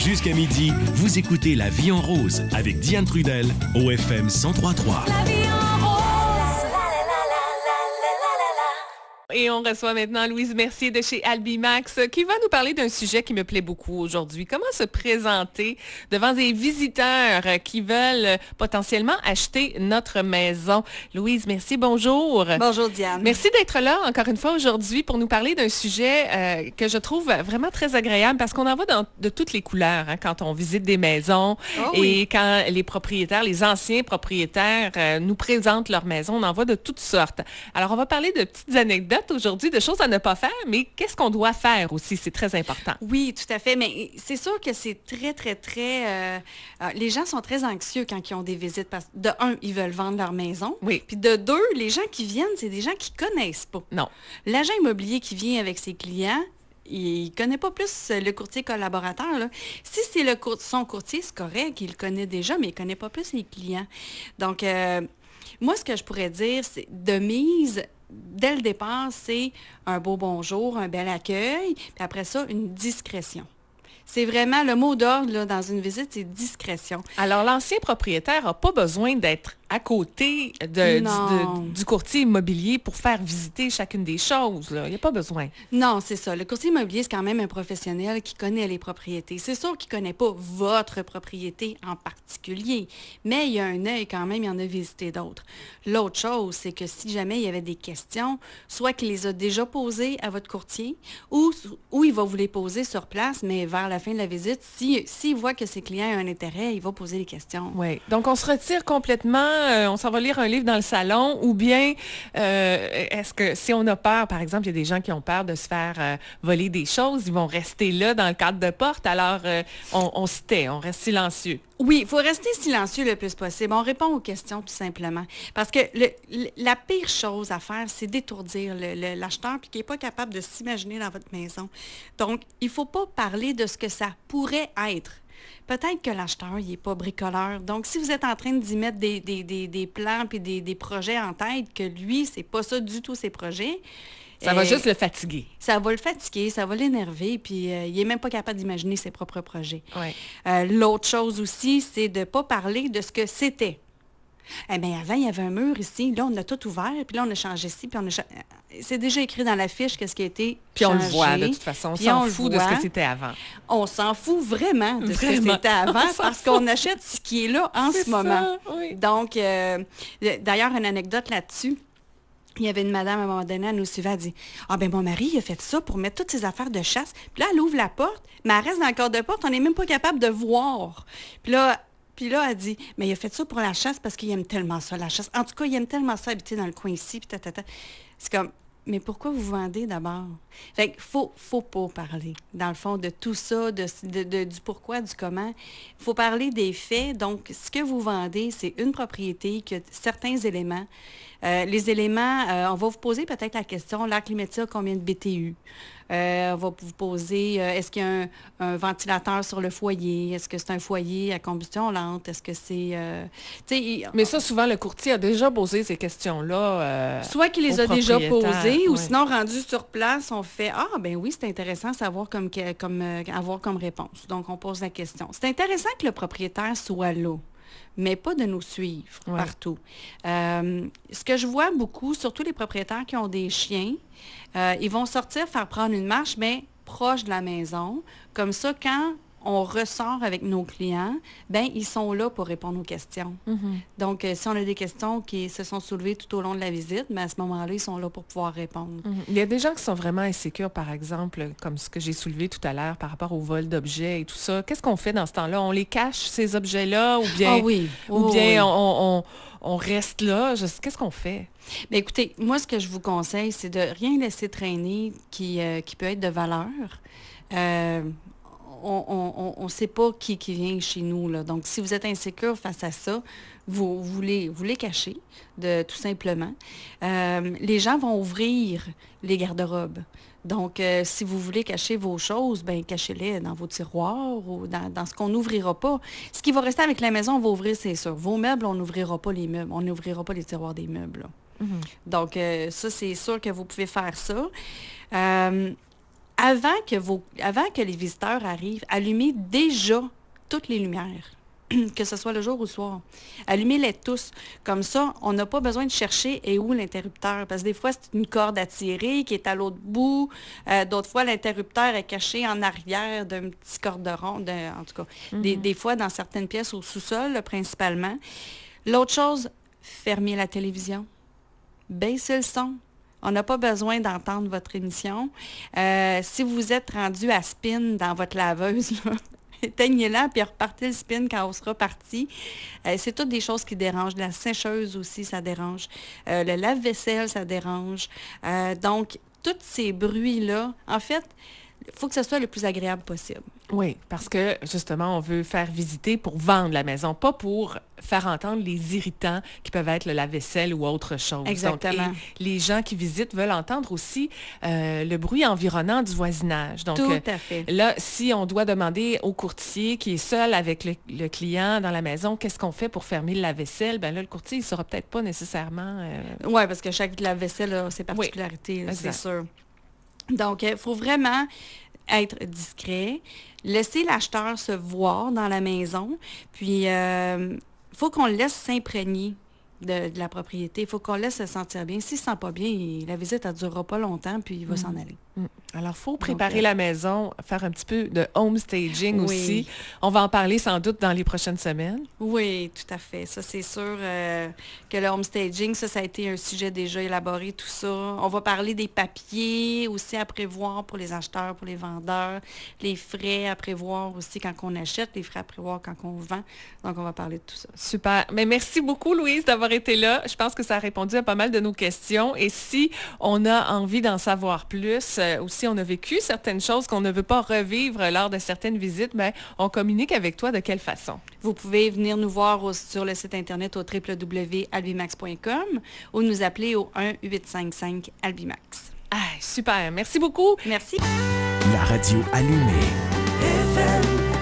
Jusqu'à midi, vous écoutez La Vie en rose avec Diane Trudel au FM 103.3. La vie en rose. Et on reçoit maintenant Louise Mercier de chez Albimax qui va nous parler d'un sujet qui me plaît beaucoup aujourd'hui. Comment se présenter devant des visiteurs qui veulent potentiellement acheter notre maison. Louise Mercier, bonjour. Bonjour Diane. Merci d'être là encore une fois aujourd'hui pour nous parler d'un sujet que je trouve vraiment très agréable parce qu'on en voit de toutes les couleurs quand on visite des maisons et quand les propriétaires, les anciens propriétaires nous présentent leur maison, on en voit de toutes sortes. Alors, on va parler de petites anecdotes aujourd'hui, de choses à ne pas faire, mais qu'est-ce qu'on doit faire aussi? C'est très important. Oui, tout à fait. Mais c'est sûr que c'est très... les gens sont très anxieux quand ils ont des visites parce que, de un, ils veulent vendre leur maison. Oui. Puis de deux, les gens qui viennent, c'est des gens qui ne connaissent pas. Non. L'agent immobilier qui vient avec ses clients, il ne connaît pas plus le courtier collaborateur, là. Si c'est son courtier, c'est correct, il le connaît déjà, mais il ne connaît pas plus les clients. Donc, moi, ce que je pourrais dire, c'est de mise... Dès le départ, c'est un beau bonjour, un bel accueil, puis après ça, une discrétion. C'est vraiment le mot d'ordre là, dans une visite, c'est discrétion. Alors, l'ancien propriétaire n'a pas besoin d'être à côté du courtier immobilier pour faire visiter chacune des choses. Là. Il n'y a pas besoin. Non, c'est ça. Le courtier immobilier, c'est quand même un professionnel qui connaît les propriétés. C'est sûr qu'il ne connaît pas votre propriété en particulier, mais il y a un œil quand même, il en a visité d'autres. L'autre chose, c'est que si jamais il y avait des questions, soit qu'il les a déjà posées à votre courtier ou il va vous les poser sur place, mais vers la fin de la visite, s'il voit que ses clients ont un intérêt, il va poser des questions. Oui. Donc, on se retire complètement, on s'en va lire un livre dans le salon ou bien, est-ce que si on a peur, par exemple, il y a des gens qui ont peur de se faire voler des choses, ils vont rester là dans le cadre de porte, alors on se tait, on reste silencieux. Oui, il faut rester silencieux le plus possible. On répond aux questions tout simplement. Parce que la pire chose à faire, c'est d'étourdir l'acheteur puis qui n'est pas capable de s'imaginer dans votre maison. Donc, il ne faut pas parler de ce que ça pourrait être. Peut-être que l'acheteur, il n'est pas bricoleur. Donc, si vous êtes en train d'y mettre des plans puis des projets en tête, que lui, c'est pas ça du tout ses projets, ça va juste le fatiguer. Ça va le fatiguer, ça va l'énerver, puis il n'est même pas capable d'imaginer ses propres projets. Ouais. L'autre chose aussi, c'est de ne pas parler de ce que c'était. Eh bien, avant, il y avait un mur ici, là, on a tout ouvert, puis là, on a changé ci, puis on a c'est déjà écrit dans la fiche qu'est-ce qui a été puis on changé, le voit, de toute façon. On s'en fout de ce que c'était avant. On s'en fout vraiment de ce que c'était avant parce qu'on achète ce qui est là en ce moment. Ça, oui. Donc, d'ailleurs, une anecdote là-dessus. Il y avait une madame, à un moment donné, elle nous suivait, elle dit « Ah, ben mon mari, il a fait ça pour mettre toutes ses affaires de chasse. » Puis là, elle ouvre la porte, mais elle reste dans le cadre de porte, on n'est même pas capable de voir. Puis là, elle dit « Mais il a fait ça pour la chasse parce qu'il aime tellement ça, la chasse. En tout cas, il aime tellement ça, habiter dans le coin ici, puis tatata. » C'est comme « Mais pourquoi vous vendez d'abord? » Fait qu'il faut pas parler, dans le fond, de tout ça, du pourquoi, du comment. Il faut parler des faits. Donc, ce que vous vendez, c'est une propriété qui a certains éléments. Les éléments, on va vous poser peut-être la question, l'air climatique, combien de BTU? On va vous poser, est-ce qu'il y a un ventilateur sur le foyer? Est-ce que c'est un foyer à combustion lente? Est-ce que c'est... Mais ça, souvent, le courtier a déjà posé ces questions-là. Soit qu'il les a déjà posées, ou oui. sinon, rendu sur place, on fait « Ah, ben oui, c'est intéressant à savoir avoir comme réponse. » Donc, on pose la question. C'est intéressant que le propriétaire soit là, mais pas de nous suivre partout. Ce que je vois beaucoup, surtout les propriétaires qui ont des chiens, ils vont sortir, faire prendre une marche, mais proche de la maison. Comme ça, quand on ressort avec nos clients, ben ils sont là pour répondre aux questions. Mm-hmm. Donc, si on a des questions qui se sont soulevées tout au long de la visite, ben à ce moment-là, ils sont là pour pouvoir répondre. Mm-hmm. Il y a des gens qui sont vraiment insécures, par exemple, comme ce que j'ai soulevé tout à l'heure par rapport au vol d'objets et tout ça. Qu'est-ce qu'on fait dans ce temps-là? On les cache, ces objets-là, ou bien, on reste là? Qu'est-ce qu'on fait? Bien, écoutez, moi, ce que je vous conseille, c'est de rien laisser traîner qui peut être de valeur. On ne sait pas qui vient chez nous, là. Donc, si vous êtes insécure face à ça, vous les cachez, tout simplement. Les gens vont ouvrir les garde-robes. Donc, si vous voulez cacher vos choses, bien, cachez-les dans vos tiroirs ou dans ce qu'on n'ouvrira pas. Ce qui va rester avec la maison, on va ouvrir, c'est sûr. Vos meubles, on n'ouvrira pas les meubles. On n'ouvrira pas les tiroirs des meubles, là. Mm-hmm. Donc, ça, c'est sûr que vous pouvez faire ça. avant que les visiteurs arrivent, allumez déjà toutes les lumières, que ce soit le jour ou le soir. Allumez-les tous. Comme ça, on n'a pas besoin de chercher et où l'interrupteur. Parce que des fois, c'est une corde à tirer qui est à l'autre bout. D'autres fois, l'interrupteur est caché en arrière d'un petit corderon. En tout cas, des fois, dans certaines pièces au sous-sol, là, principalement. L'autre chose, fermez la télévision. Baissez le son. On n'a pas besoin d'entendre votre émission. Si vous êtes rendu à spin dans votre laveuse, là, éteignez-la, puis repartez le spin quand on sera parti. C'est toutes des choses qui dérangent. La sécheuse aussi, ça dérange. Le lave-vaisselle, ça dérange. Donc, tous ces bruits-là, en fait, il faut que ce soit le plus agréable possible. Oui, parce que, justement, on veut faire visiter pour vendre la maison, pas pour faire entendre les irritants qui peuvent être le lave-vaisselle ou autre chose. Exactement. Donc, et les gens qui visitent veulent entendre aussi le bruit environnant du voisinage. Donc, tout à fait. Là, si on doit demander au courtier qui est seul avec le client dans la maison, qu'est-ce qu'on fait pour fermer le lave-vaisselle, bien là, le courtier, il ne saura peut-être pas nécessairement... Oui, parce que chaque lave-vaisselle a ses particularités, là, c'est sûr. Donc, il faut vraiment être discret, laisser l'acheteur se voir dans la maison, puis il faut qu'on le laisse s'imprégner de la propriété. Il faut qu'on le laisse se sentir bien. S'il ne se sent pas bien, la visite, elle ne durera pas longtemps, puis il va s'en aller. Alors, il faut préparer la maison, faire un petit peu de home staging aussi. On va en parler sans doute dans les prochaines semaines. Oui, tout à fait. Ça, c'est sûr que le home staging, ça a été un sujet déjà élaboré, tout ça. On va parler des papiers aussi à prévoir pour les acheteurs, pour les vendeurs, les frais à prévoir aussi quand on achète, les frais à prévoir quand on vend. Donc, on va parler de tout ça. Super. Mais merci beaucoup, Louise, d'avoir été là. Je pense que ça a répondu à pas mal de nos questions. Et si on a envie d'en savoir plus, ou si on a vécu certaines choses qu'on ne veut pas revivre lors de certaines visites, bien, on communique avec toi de quelle façon? Vous pouvez venir nous voir sur le site Internet au www.albimax.com ou nous appeler au 1-855-ALBIMAX. Ah, super. Merci beaucoup. Merci. La radio allumée. FM